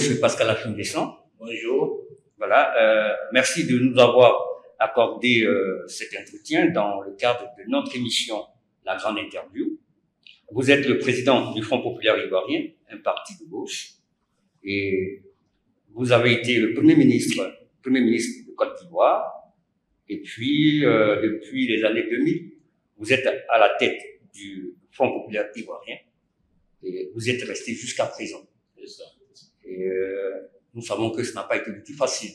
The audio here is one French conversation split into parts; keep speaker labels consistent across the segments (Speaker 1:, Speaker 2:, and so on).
Speaker 1: Monsieur Pascal Afindescent.
Speaker 2: Bonjour.
Speaker 1: Voilà, merci de nous avoir accordé cet entretien dans le cadre de notre émission La Grande Interview. Vous êtes le président du Front populaire ivoirien, un parti de gauche, et vous avez été le premier ministre de Côte d'Ivoire, et puis depuis les années 2000, vous êtes à la tête du Front populaire ivoirien, et vous êtes resté jusqu'à présent.
Speaker 2: C'est ça.
Speaker 1: Et nous savons que ce n'a pas été du tout facile,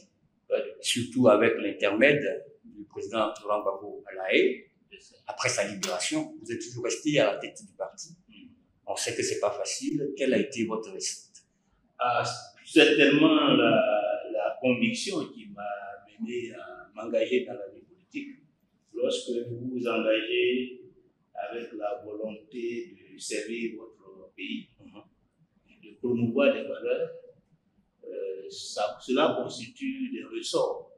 Speaker 1: surtout avec l'intermède du président Laurent Gbagbo à La Haye. Après sa libération, vous êtes toujours resté à la tête du parti. On sait que c'est pas facile. Quelle a été votre recette?
Speaker 2: Certainement la conviction qui m'a mené à m'engager dans la vie politique. Lorsque vous vous engagez avec la volonté de servir votre pays, de promouvoir des valeurs, cela constitue des ressorts,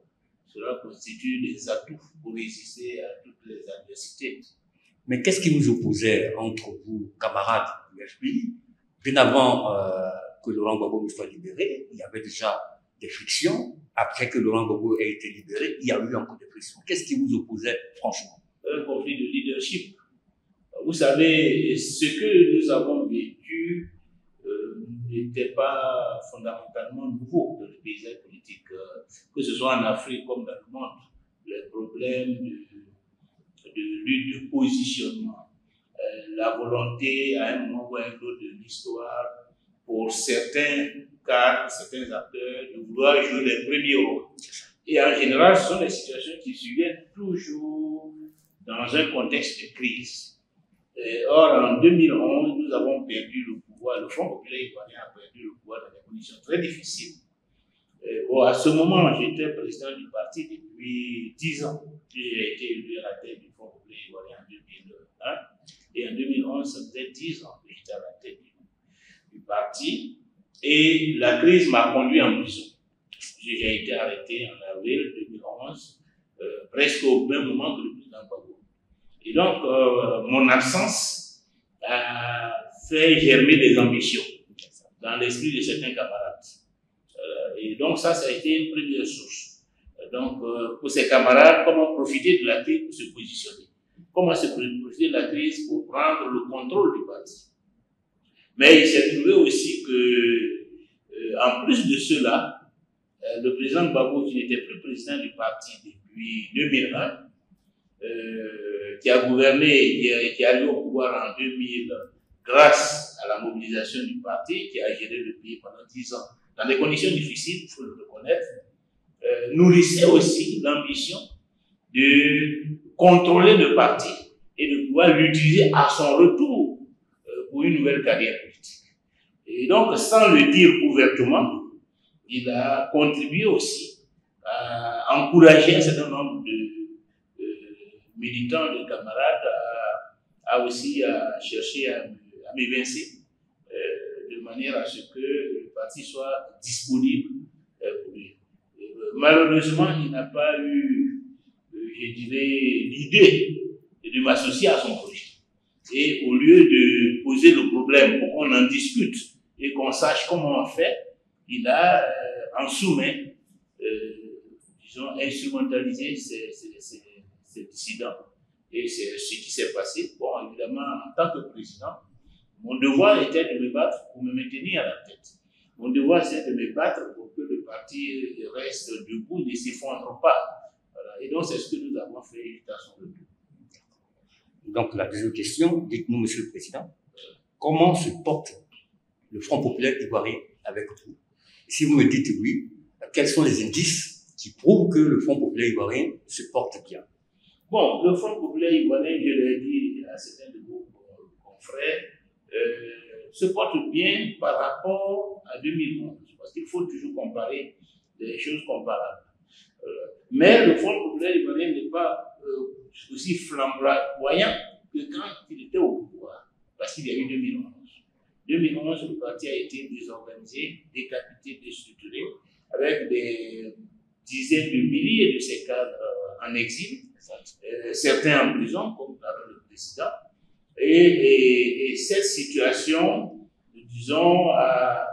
Speaker 2: cela constitue des atouts pour résister à toutes les adversités.
Speaker 1: Mais qu'est-ce qui vous opposait entre vous, camarades du FPI? Bien avant que Laurent Gbagbo soit libéré, il y avait déjà des frictions. Après que Laurent Gbagbo ait été libéré, il y a eu encore des frictions. Qu'est-ce qui vous opposait, franchement?
Speaker 2: Un conflit de leadership. Vous savez, ce que nous avons vécu n'était pas fondamentalement nouveau dans le paysage politique, que ce soit en Afrique comme dans le monde. Les problèmes de lutte, de positionnement, la volonté à un moment ou à un autre de l'histoire pour certains cadres, certains acteurs de vouloir jouer les premiers rôles. Et en général, ce sont des situations qui surviennent toujours dans un contexte de crise. Or, en 2011, nous avons perdu le pouvoir, le Front populaire ivoirien a perdu le pouvoir dans des conditions très difficiles. À ce moment, j'étais président du parti depuis 10 ans. J'ai été élu à la tête du Front populaire ivoirien en 2001. Et en 2011, ça faisait 10 ans que j'étais à la tête du parti. Et la crise m'a conduit en prison. J'ai été arrêté en avril 2011, presque au même moment que le président Gbagbo. Et donc, mon absence a fait germer des ambitions dans l'esprit de certains camarades. Et donc, ça a été une première source. Donc, pour ces camarades, comment profiter de la crise pour se positionner? Comment se profiter de la crise pour prendre le contrôle du parti? Mais il s'est trouvé aussi que, en plus de cela, le président Gbagbo, qui n'était plus président du parti depuis 2001, qui a gouverné, qui est arrivé au pouvoir en 2000 grâce à la mobilisation du parti, qui a géré le pays pendant 10 ans, dans des conditions difficiles, il faut le reconnaître, nourrissait aussi l'ambition de contrôler le parti et de pouvoir l'utiliser à son retour pour une nouvelle carrière politique. Et donc, sans le dire ouvertement, il a contribué aussi à encourager un certain nombre de militants, de camarades, à aussi chercher à m'évincer de manière à ce que le parti soit disponible pour lui. Malheureusement, il n'a pas eu, je dirais, l'idée de m'associer à son projet. Et au lieu de poser le problème pour qu'on en discute et qu'on sache comment on fait, il a, en sous-main, disons, instrumentalisé ces dissidents. Et c'est ce qui s'est passé. Bon, évidemment, en tant que président, mon devoir était de me battre pour me maintenir à la tête. Mon devoir, c'est de me battre pour que le parti reste debout, ne s'effondre pas. Voilà. Et donc, c'est ce que nous avons fait jusqu'à son retour.
Speaker 1: Donc, la deuxième question, dites-nous, Monsieur le Président, comment se porte le Front populaire ivoirien avec vous? Si vous me dites oui, quels sont les indices qui prouvent que le Front populaire ivoirien se porte bien?
Speaker 2: Bon, le Front populaire ivoirien, je l'ai dit à certains de vos confrères, se porte bien par rapport à 2011, parce qu'il faut toujours comparer des choses comparables. Mais le Front populaire ivoirien n'est pas aussi flamboyant que quand il était au pouvoir, parce qu'il y a eu 2011. 2011, le parti a été désorganisé, décapité, déstructuré, avec des dizaines de milliers de ses cadres en exil, certains en prison, comme le président. Et cette situation, disons, a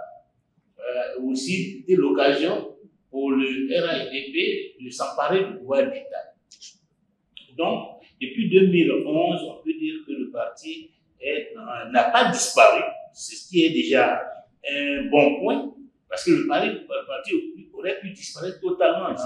Speaker 2: aussi c'était l'occasion pour le RAIDP de s'emparer du pouvoir d'État. Donc, depuis 2011, on peut dire que le parti n'a pas disparu, c'est ce qui est déjà un bon point, parce que le parti aurait pu disparaître totalement dans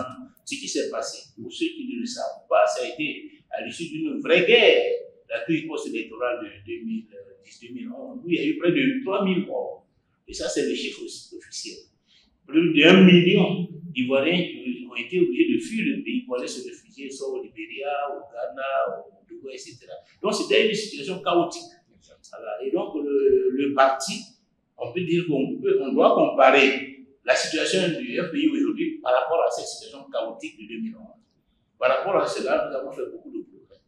Speaker 2: ce qui s'est passé. Pour ceux qui ne le savent pas, ça a été à l'issue d'une vraie guerre, la crise post-électorale de 2010-2011, où il y a eu près de 3000 morts. Et ça, c'est le chiffre officiel. Plus d'1 million d'Ivoiriens ont été obligés de fuir le pays pour aller se réfugier soit au Libéria, au Ghana, au Togo, etc. Donc, c'était une situation chaotique. Voilà. Et donc, le parti, on peut dire qu'on doit comparer la situation du pays aujourd'hui par rapport à cette situation chaotique de 2011. Par rapport à cela, nous avons fait beaucoup de progrès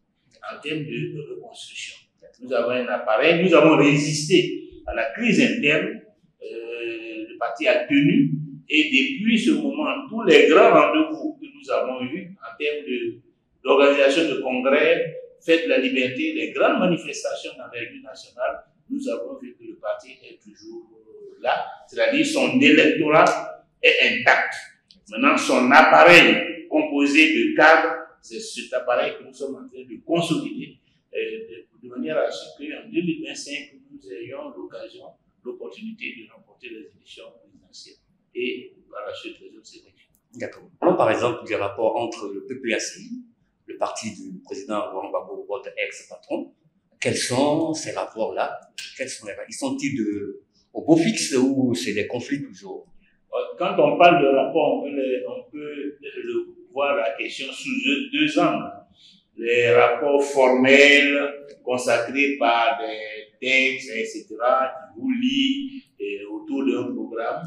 Speaker 2: en termes de reconstruction. Nous avons un appareil, nous avons résisté à la crise interne, le parti a tenu, et depuis ce moment, tous les grands rendez-vous que nous avons eus en termes d'organisation de congrès, fête de la liberté, les grandes manifestations dans les rues nationales, nous avons vu que le parti est toujours là, c'est-à-dire son électorat est intact. Maintenant, son appareil composé de cadres, c'est cet appareil que nous sommes en train de consolider de manière à ce qu'en 2025, nous ayons l'opportunité de remporter les élections présidentielles et par la suite les autres élections.
Speaker 1: D'accord. Parlons par exemple du rapport entre le PPACI, le parti du président Laurent Gbagbo, votre ex-patron. Quels sont ces rapports-là? Ils sont-ils au beau fixe ou c'est des conflits toujours?
Speaker 2: Quand on parle de rapport, on peut voir la question sous deux angles. Les rapports formels consacrés par des textes, etc., qui vous lient autour d'un programme.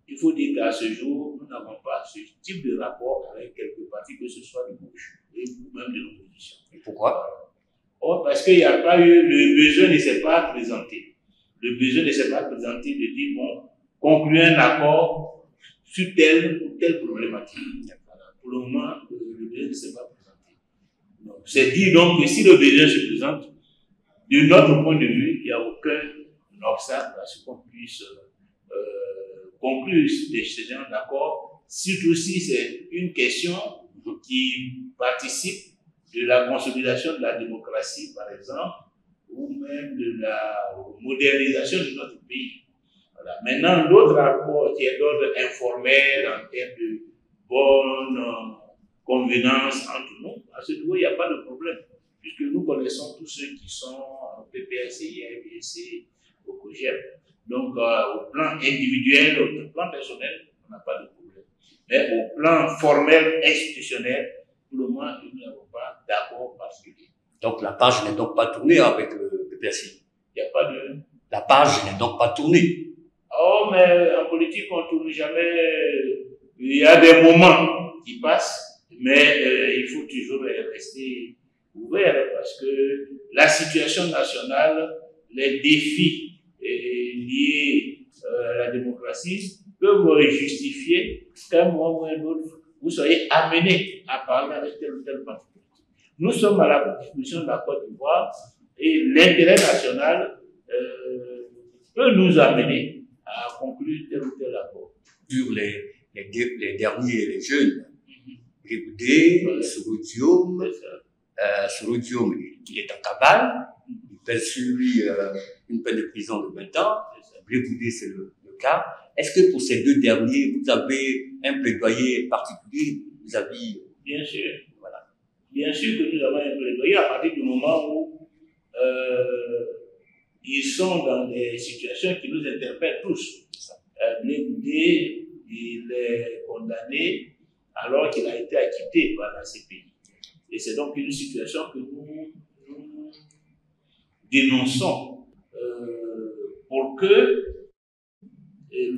Speaker 2: Il faut dire qu'à ce jour, nous n'avons pas ce type de rapport avec quelques partis, que ce soit de gauche et même de l'opposition.
Speaker 1: Et pourquoi?
Speaker 2: Parce qu'il n'y a pas eu, le besoin ne s'est pas présenté. Le besoin ne s'est pas présenté de dire, bon, conclure un accord sur telle ou telle problématique. Voilà. Pour le moment, le besoin ne s'est pas présenté. C'est dire donc que si le besoin se présente, de notre point de vue, il n'y a aucun obstacle à ce qu'on puisse conclure ce genre d'accord, surtout si c'est une question qui participe de la consolidation de la démocratie, par exemple, ou même de la modernisation de notre pays. Voilà. Maintenant, l'autre rapport qui est d'ordre informel en termes de bonne convenance entre nous, à ce niveau, il n'y a pas de problème, puisque nous connaissons tous ceux qui sont au PPACI, MBC, au COGEP. Donc, au plan individuel, au plan personnel, on n'a pas de problème. Mais au plan formel, institutionnel, pour le moment, nous n'avons pas d'accord particulier.
Speaker 1: Donc, la page n'est donc pas tournée avec le PPACI.
Speaker 2: Il n'y a pas de...
Speaker 1: La page n'est donc pas tournée.
Speaker 2: Oh, mais en politique, on ne tourne jamais. Il y a des moments qui passent, mais il faut toujours rester ouvert parce que la situation nationale, les défis liés à la démocratie peuvent justifier qu'un moment ou un autre, vous soyez amené à parler avec tel ou tel parti. Nous sommes à la disposition de la Côte d'Ivoire et l'intérêt national peut nous amener à conclure tel ou tel accord.
Speaker 1: Sur les derniers, les jeunes, Brigoudé, Souroudium, il est en cavale, il pèse sur lui une peine de prison de 20 ans, Brigoudé c'est le cas. Est-ce que pour ces deux derniers, vous avez un plaidoyer particulier vis-à-vis?
Speaker 2: Bien sûr. Voilà. Bien sûr que nous avons un plaidoyer à partir du moment où ils sont dans des situations qui nous interpellent tous. Brigoudé, il est condamné alors qu'il a été acquitté par la CPI. Et c'est donc une situation que nous dénonçons pour que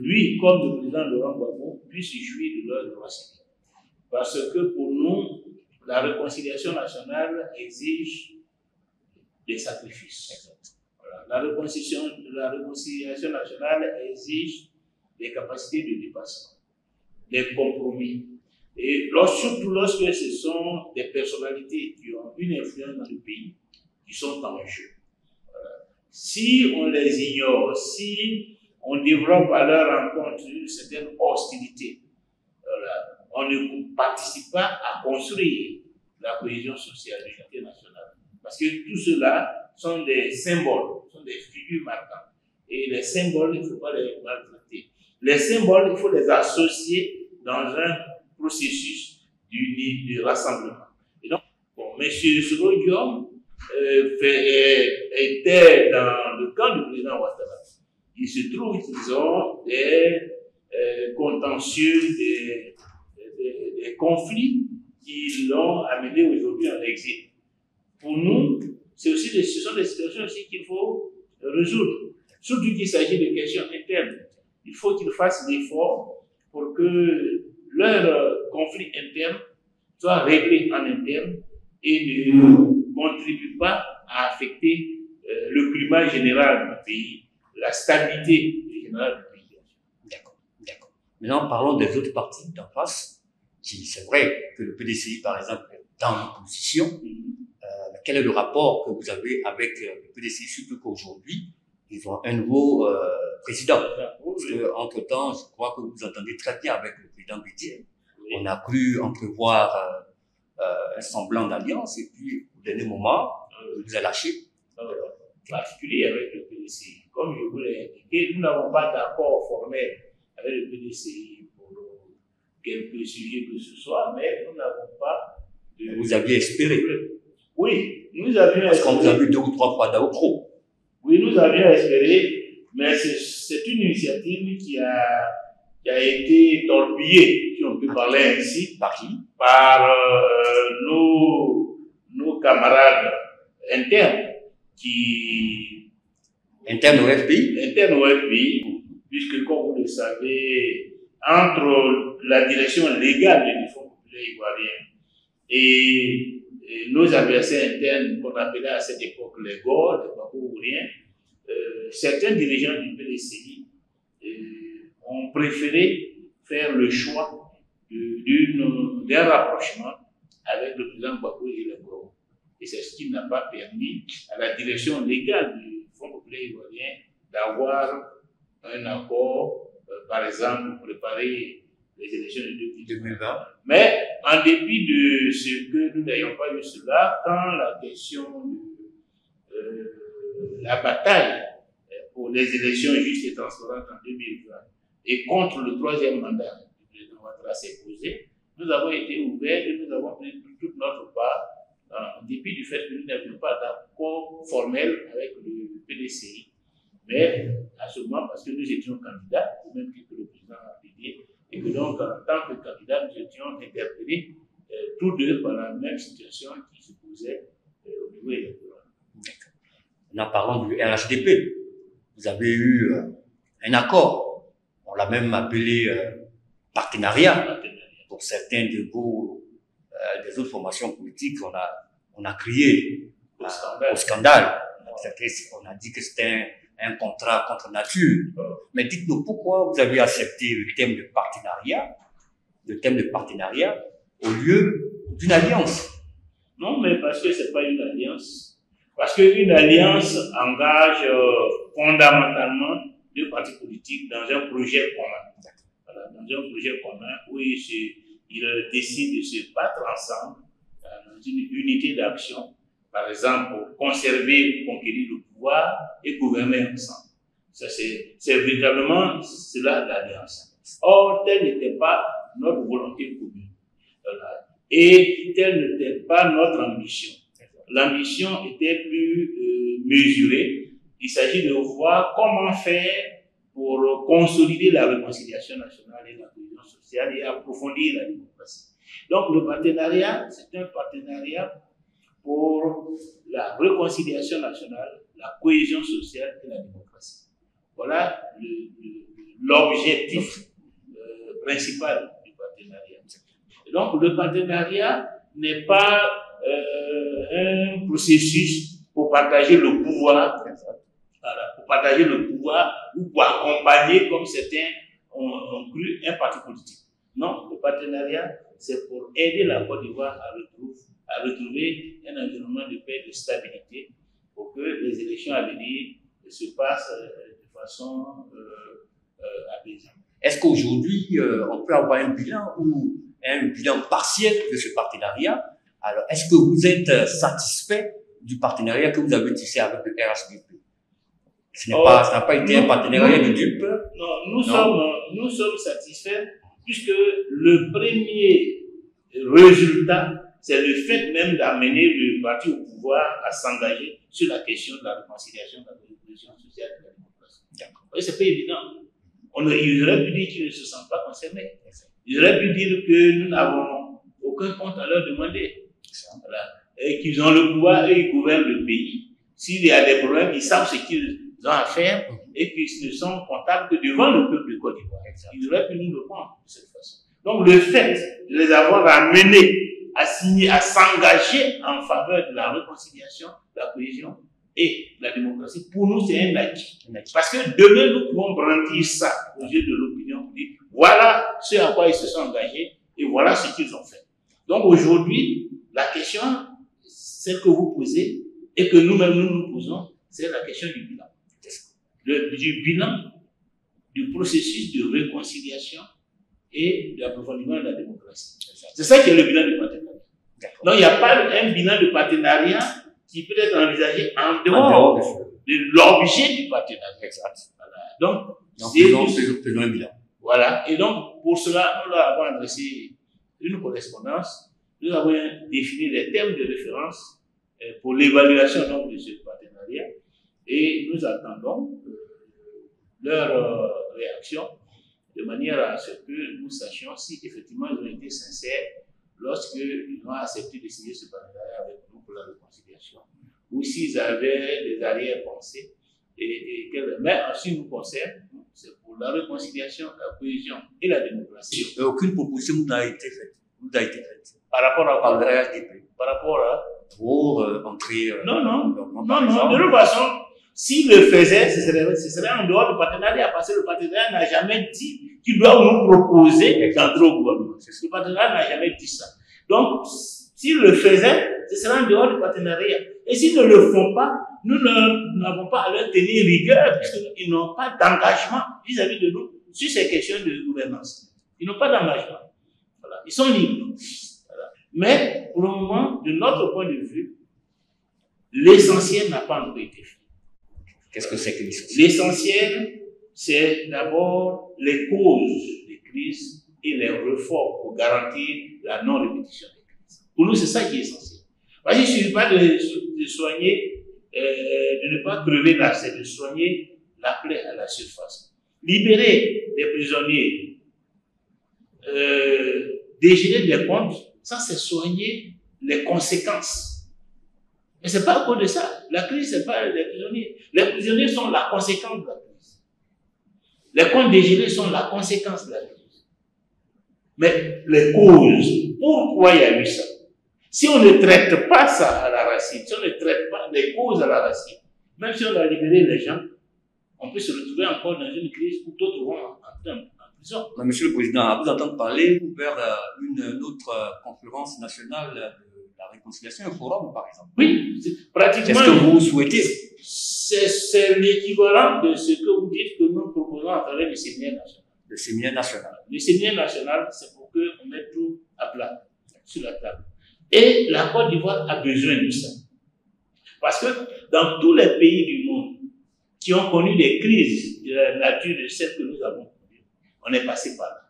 Speaker 2: lui, comme le président Laurent Gbagbo, puisse jouir de leurs droits civiques. Parce que pour nous, la réconciliation nationale exige des sacrifices. Voilà. La réconciliation nationale exige des capacités de dépassement, des compromis. Et surtout lorsque ce sont des personnalités qui ont une influence dans le pays, qui sont en jeu. Voilà. Si on les ignore, si on développe à leur rencontre une certaine hostilité. Voilà. On ne participe pas à construire la cohésion sociale de l'unité nationale. Parce que tout cela sont des symboles, sont des figures marquantes. Et les symboles, il ne faut pas les maltraiter. Les symboles, il faut les associer dans un processus de rassemblement. Et donc, bon, M. Soro-Diom était dans le camp du président Ouattara. Il se trouve qu'ils ont des contentieux, des conflits qui l'ont amené aujourd'hui en exil. Pour nous, ce sont des situations aussi qu'il faut résoudre. Surtout qu'il s'agit de questions internes. Il faut qu'ils fassent l'effort pour que leurs conflits internes soient réglés en interne et ne contribuent pas à affecter le climat général du pays, la stabilité générale du pays.
Speaker 1: D'accord, d'accord. Maintenant, parlons des autres partis d'en face. C'est vrai que le PDCI, par exemple, est dans l'opposition. Quel est le rapport que vous avez avec le PDCI, surtout qu'aujourd'hui, ils ont un nouveau président? Parce qu'entre-temps, je crois que vous entendez très bien avec le président Bédier. Oui. On a cru entrevoir un semblant d'alliance, et puis au dernier moment, il vous a lâché.
Speaker 2: Particulier avec le PDCI. Comme je vous l'ai indiqué, nous n'avons pas d'accord formel avec le PDCI pour quelques sujets que ce soit, mais nous n'avons pas de...
Speaker 1: Vous aviez espéré?
Speaker 2: Oui, nous avions
Speaker 1: espéré. Parce qu'on vous a vu 2 ou 3 fois d'Aoutro.
Speaker 2: Oui, nous avions espéré, mais c'est une initiative qui a été torpillée, si on peut parler ainsi,
Speaker 1: par qui?
Speaker 2: Par nos camarades internes
Speaker 1: internes au FPI?
Speaker 2: Internes au FPI, puisque comme vous le savez, entre la direction légale du Fonds populaire ivoirien et nos adversaires internes qu'on appelait à cette époque les GOR, les Bakouriens, certains dirigeants du PDCI ont préféré faire le choix d'un rapprochement avec le président Gbagbo et les GOR. Et c'est ce qui n'a pas permis à la direction légale du Fonds populaire ivoirien d'avoir un accord, par exemple, pour préparer les élections de 2020. Mais en dépit de ce que nous n'ayons pas eu cela, quand la question de la bataille pour les élections justes et transparentes en 2020 et contre le 3e mandat du président Ouattara s'est posée, nous avons été ouverts et nous avons pris toute notre part, en dépit du fait que nous n'avions pas d'accord formel avec le PDCI. Mais à ce moment, parce que nous étions candidats, au même titre que le président a dit, et que donc, en tant que candidats, nous étions interpellés tous deux par la même situation qui se posait au niveau électoral.
Speaker 1: Nous parlons du RHDP. Vous avez eu un accord, on l'a même appelé partenariat. Pour certains de vos des autres formations politiques, on a crié au scandale. On a dit que c'était un contrat contre nature. Mais dites-nous pourquoi vous avez accepté le thème de partenariat au lieu d'une alliance?
Speaker 2: Non, mais parce que c'est pas une alliance. Parce qu'une alliance engage fondamentalement 2 partis politiques dans un projet commun. Voilà, dans un projet commun où ils décident de se battre ensemble dans une unité d'action, par exemple, pour conserver ou conquérir le pouvoir et gouverner ensemble. Ça, c'est véritablement cela l'alliance. Or, telle n'était pas notre volonté commune. Voilà. Et telle n'était pas notre ambition. L'ambition était plus mesurée. Il s'agit de voir comment faire pour consolider la réconciliation nationale et la cohésion sociale et approfondir la démocratie. Donc, le partenariat, c'est un partenariat pour la réconciliation nationale, la cohésion sociale et la démocratie. Voilà l'objectif principal du partenariat. Et donc, le partenariat n'est pas un processus pour partager le pouvoir, voilà, pour partager le pouvoir ou pour accompagner, comme certains ont cru, un parti politique. Non, le partenariat, c'est pour aider la Côte d'Ivoire à retrouver un environnement de paix et de stabilité pour que les élections à venir se passent de façon apaisant.
Speaker 1: Est-ce qu'aujourd'hui, on peut avoir un bilan partiel de ce partenariat? Alors, est-ce que vous êtes satisfait du partenariat que vous avez tissé avec le RHDP? Ça n'a pas été un partenariat de dupe?
Speaker 2: Non, nous sommes satisfaits puisque le premier résultat, c'est le fait même d'amener le parti au pouvoir à s'engager sur la question de la réconciliation, de la cohésion sociale et de la démocratie. Et c'est pas évident. Il aurait pu dire qu'ils ne se sentent pas concernés. Ils auraient pu dire que nous n'avons aucun compte à leur demander. Voilà. Et qu'ils ont le pouvoir et ils gouvernent le pays. S'il y a des problèmes, ils savent ce qu'ils ont à faire et qu'ils ne sont comptables que devant le peuple de Côte d'Ivoire. Ils auraient pu nous répondre de cette façon. Donc le fait de les avoir amenés à signer, à s'engager en faveur de la réconciliation, de la cohésion et de la démocratie, pour nous c'est un acquis. Parce que demain nous pouvons brandir ça aux yeux de l'opinion publique. Voilà ce à quoi ils se sont engagés et voilà ce qu'ils ont fait. Donc aujourd'hui, la question, celle que vous posez et que nous-mêmes nous posons, c'est la question du bilan. Du bilan du processus de réconciliation et de l'approfondissement de la démocratie. C'est ça qui est le bilan du partenariat. Donc il n'y a pas un bilan de partenariat qui peut être envisagé en dehors de l'objet du partenariat. Voilà. Donc
Speaker 1: faisons un bilan.
Speaker 2: Voilà. Et donc, pour cela, nous leur avons adressé une correspondance. Nous avons défini les thèmes de référence pour l'évaluation de ce partenariat. Et nous attendons leur réaction de manière à ce que nous sachions si effectivement ils ont été sincères lorsqu'ils ont accepté de signer ce partenariat avec nous pour la réconciliation, ou s'ils avaient des arrière-pensées. Mais en ce qui nous concerne, c'est pour la réconciliation, la cohésion et la démocratie.
Speaker 1: Et aucune proposition n'a été faite.
Speaker 2: Par rapport à
Speaker 1: par le RHDP.
Speaker 2: Par rapport à
Speaker 1: pour entrer.
Speaker 2: Non. De toute façon, s'il le faisait, ce serait en dehors du partenariat, parce que le partenariat n'a jamais dit qu'il doit nous proposer d'entrer au gouvernement. Le partenariat n'a jamais dit ça. Donc, s'il le faisait, ce serait en dehors du partenariat. Et s'ils ne le font pas, nous n'avons pas à leur tenir rigueur, puisqu'ils n'ont pas d'engagement vis-à-vis de nous sur ces questions de gouvernance. Ils n'ont pas d'engagement. Voilà. Ils sont libres. Voilà. Mais, pour le moment, de notre point de vue, l'essentiel n'a pas encore été fait.
Speaker 1: Qu'est-ce que c'est que l'essentiel?
Speaker 2: L'essentiel, c'est d'abord les causes des crises et les réformes pour garantir la non-répétition des crises. Pour nous, c'est ça qui est essentiel. Parce qu'il ne suffit pas de soigner, de ne pas crever là, c'est de soigner la plaie à la surface. Libérer les prisonniers, dégeler des comptes, ça c'est soigner les conséquences. Mais ce n'est pas à cause de ça. La crise, ce n'est pas les prisonniers. Les prisonniers sont la conséquence de la crise. Les comptes dégelés sont la conséquence de la crise. Mais les causes, pourquoi il y a eu ça? Si on ne traite pas ça à la racine, si on ne traite pas les causes à la racine, même si on a libéré les gens, on peut se retrouver encore dans une crise où d'autres vont entrer en prison.
Speaker 1: Mais Monsieur le Président, à vous entendre parler, vous vers une autre conférence nationale de la réconciliation, un forum par exemple.
Speaker 2: Oui, pratiquement.
Speaker 1: Est-ce que vous souhaitez?
Speaker 2: C'est l'équivalent de ce que vous dites que nous proposons à travers le séminaire national.
Speaker 1: Le séminaire national.
Speaker 2: Le séminaire national, c'est pour qu'on mette tout à plat sur la table. Et la Côte d'Ivoire a besoin de ça. Parce que dans tous les pays du monde qui ont connu des crises de la nature de celle que nous avons connues, on est passé par là.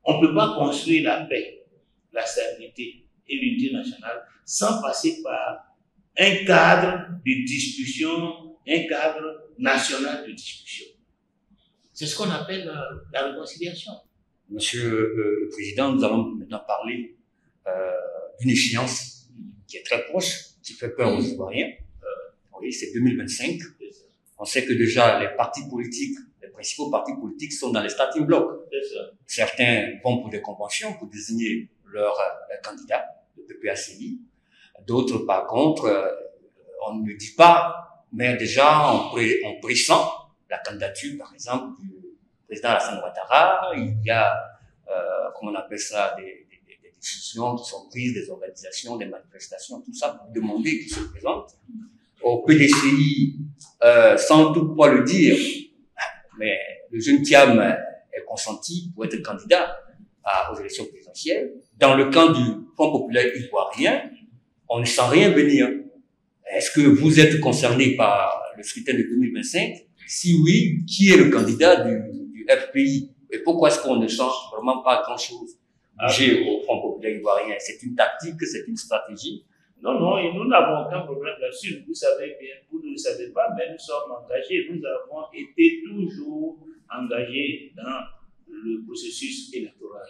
Speaker 2: On ne peut pas construire la paix, la stabilité et l'unité nationale sans passer par un cadre de discussion, un cadre national de discussion. C'est ce qu'on appelle la réconciliation.
Speaker 1: Monsieur le Président, nous allons maintenant parler d'une échéance qui est très proche, qui fait peur aux Ivoiriens. Oui, c'est 2025. On sait que déjà les partis politiques, les principaux partis politiques sont dans les starting blocks. Certains vont pour des conventions pour désigner leur candidat, le PPACI. D'autres, par contre, on ne dit pas, mais déjà on pressent la candidature, par exemple, du président Alassane Ouattara. Il y a, comment on appelle ça, des décisions qui sont prises, des organisations, des manifestations, tout ça, pour demander qu'il se présente. Au PDCI, sans toutefois le dire, mais le jeune Thiam est consenti pour être candidat aux élections présidentielles. Dans le camp du Front populaire ivoirien, on ne sent rien venir. Est-ce que vous êtes concerné par le scrutin de 2025? Si oui, qui est le candidat du FPI? Et pourquoi est-ce qu'on ne sent vraiment pas grand-chose bouger au Front populaire ivoirien? C'est une tactique, c'est une stratégie?
Speaker 2: Non, non, et nous n'avons aucun problème là-dessus. Vous savez bien, vous ne le savez pas, mais nous sommes engagés. Nous avons été toujours engagés dans le processus électoral.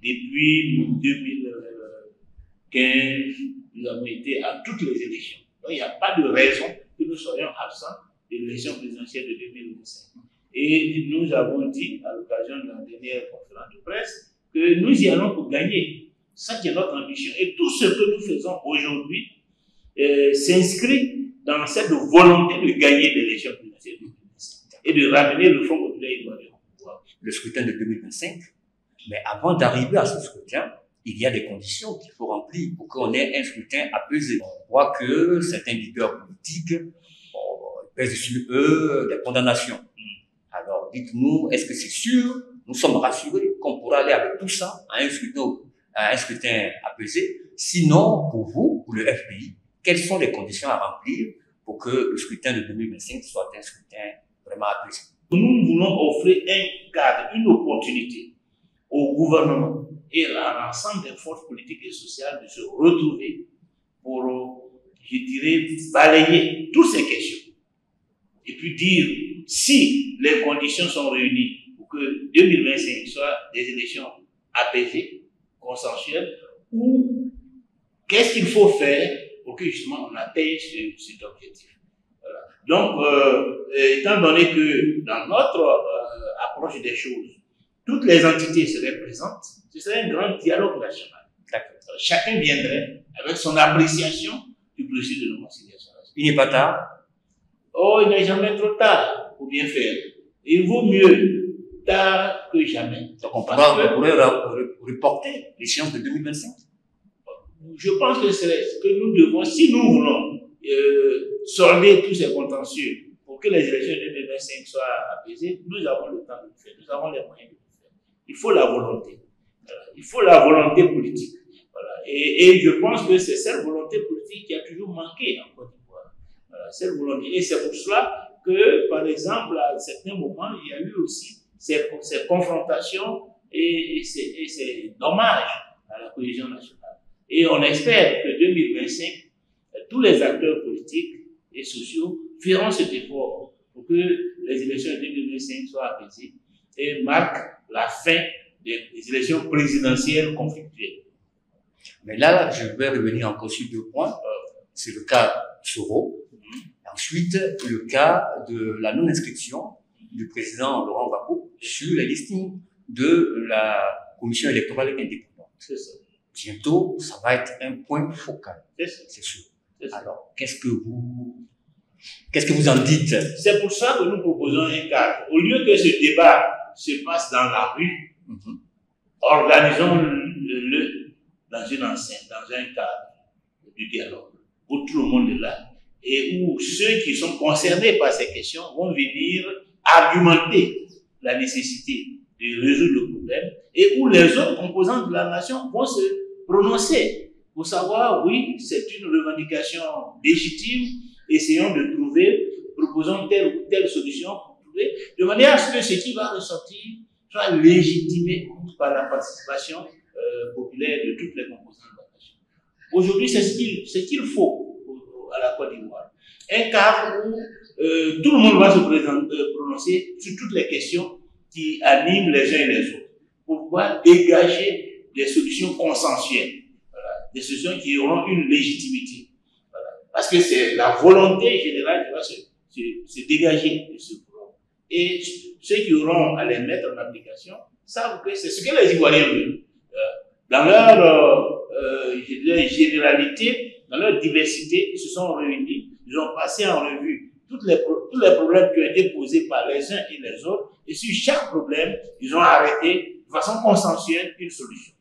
Speaker 2: Depuis 2015, nous avons été à toutes les élections. Donc, il n'y a pas de raison que nous soyons absents de l'élection présidentielle de 2025. Et nous avons dit, à l'occasion de la dernière conférence de presse, que nous y allons pour gagner. Ça qui est notre ambition. Et tout ce que nous faisons aujourd'hui s'inscrit dans cette volonté de gagner l'élection présidentielle de 2025 et de ramener le Front populaire ivoirien au pouvoir.
Speaker 1: Le scrutin de 2025, mais avant d'arriver à ce scrutin, il y a des conditions qu'il faut remplir pour qu'on ait un scrutin apaisé. On voit que certains leaders politiques pèsent sur eux des condamnations. Alors, dites-nous, est-ce que c'est sûr, nous sommes rassurés qu'on pourra aller avec tout ça à un scrutin apaisé? Sinon, pour vous, pour le FPI, quelles sont les conditions à remplir pour que le scrutin de 2025 soit un scrutin vraiment apaisé?
Speaker 2: Nous voulons offrir un cadre, une opportunité au gouvernement et à l'ensemble des forces politiques et sociales de se retrouver pour, je dirais, balayer toutes ces questions. Et puis dire, si les conditions sont réunies pour que 2025 soit des élections apaisées, consensuelles, ou qu'est-ce qu'il faut faire pour que justement on atteigne cet objectif. Voilà. Donc, étant donné que dans notre approche des choses, toutes les entités seraient présentes, ce serait un grand dialogue national. Chacun viendrait avec son appréciation du processus de réconciliation.
Speaker 1: Il n'est pas tard.
Speaker 2: Oh, il n'est jamais trop tard pour bien faire. Il vaut mieux tard que jamais.
Speaker 1: Donc on pourrait reporter l'échéance de 2025.
Speaker 2: Je pense que c'est ce que nous devons, si nous voulons solder tous ces contentieux pour que les élections de 2025 soient apaisées, nous avons le temps de le faire, nous avons les moyens de le faire. Il faut la volonté. Il faut la volonté politique. Voilà. Et je pense que c'est cette volonté politique qui a toujours manqué en Côte d'Ivoire. Voilà, cette volonté. Et c'est pour cela que, par exemple, à certains moments, il y a eu aussi ces confrontations et ces dommages à la cohésion nationale. Et on espère que 2025, tous les acteurs politiques et sociaux feront cet effort pour que les élections de 2025 soient apaisées et marquent la fin des élections présidentielles conflictuelles.
Speaker 1: Mais là, je vais revenir encore sur deux points. C'est le cas Soro. Ensuite, le cas de la non-inscription du président Laurent Gbagbo sur les listings de la commission électorale indépendante.
Speaker 2: C'est ça.
Speaker 1: Bientôt, ça va être un point focal.
Speaker 2: C'est
Speaker 1: sûr. Alors, qu'est-ce que vous en dites?
Speaker 2: C'est pour ça que nous proposons un cadre. Au lieu que ce débat se passe dans la rue, organisons-le dans une enceinte, dans un cadre du dialogue, où tout le monde est là, et où ceux qui sont concernés par ces questions vont venir argumenter la nécessité de résoudre le problème, et où les autres composants de la nation vont se prononcer pour savoir, oui, c'est une revendication légitime, essayons de trouver, proposons telle ou telle solution pour trouver, de manière à ce que ce qui va ressortir soit légitimé par la participation populaire de toutes les composantes de la nation. Aujourd'hui, c'est ce qu'il faut à la Côte d'Ivoire. Un cadre où tout le monde va se prononcer sur toutes les questions qui animent les uns et les autres, pour pouvoir dégager des solutions consensuelles, voilà, des solutions qui auront une légitimité. Voilà. Parce que c'est la volonté générale qui va se dégager de ce programme. Et ceux qui auront à les mettre en application savent que c'est ce que les Ivoiriens veulent. Dans leur généralité, dans leur diversité, ils se sont réunis, ils ont passé en revue tous les problèmes qui ont été posés par les uns et les autres, et sur chaque problème, ils ont arrêté de façon consensuelle une solution.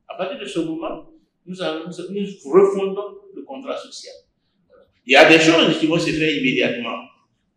Speaker 2: À partir de ce moment, nous refondons le contrat social. Il y a des choses qui vont se faire immédiatement.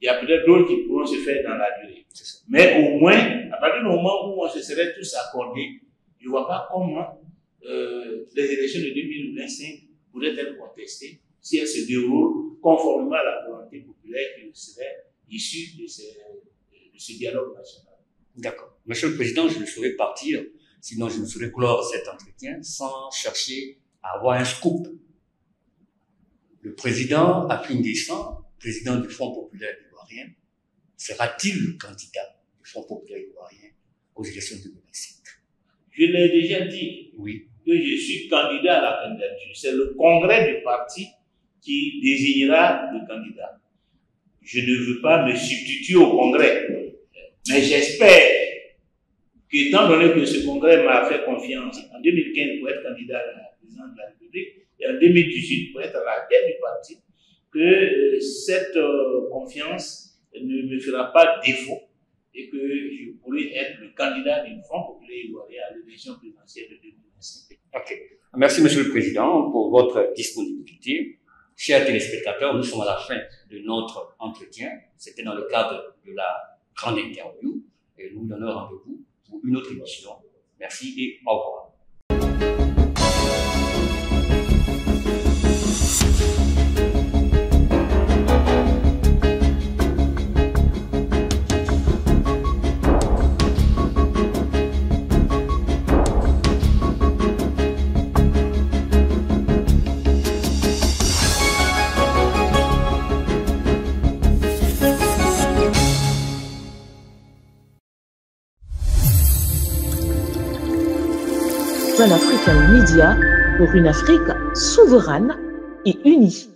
Speaker 2: Il y a peut-être d'autres qui pourront se faire dans la durée. Mais au moins, à partir du moment où on se serait tous accordés, je ne vois pas comment les élections de 2025 pourraient être contestées si elles se déroulent conformément à la volonté populaire qui serait issue de ce dialogue national.
Speaker 1: D'accord. Monsieur le Président, je ne saurais partir, sinon je ne saurais clore cet entretien sans chercher à avoir un scoop. Le président Afin Guessan, président du Front populaire ivoirien, sera-t-il le candidat du Front populaire ivoirien aux élections de 2025?
Speaker 2: Je l'ai déjà dit,
Speaker 1: oui,
Speaker 2: que je suis candidat à la candidature. C'est le congrès du parti qui désignera le candidat. Je ne veux pas me substituer au congrès, mais j'espère qu'étant donné que ce congrès m'a fait confiance en 2015 pour être candidat à la présidence de la République et en 2018 pour être à la tête du parti, que cette confiance ne me fera pas défaut et que je pourrai être le candidat du Front populaire ivoirien à l'élection présidentielle de 2025.
Speaker 1: Ok. Merci, Monsieur le Président, pour votre disponibilité. Chers téléspectateurs, nous sommes à la fin de notre entretien. C'était dans le cadre de la grande interview et nous donnons rendez-vous pour une autre émission. Merci et au revoir.
Speaker 3: Pan African Media pour une Afrique souveraine et unie.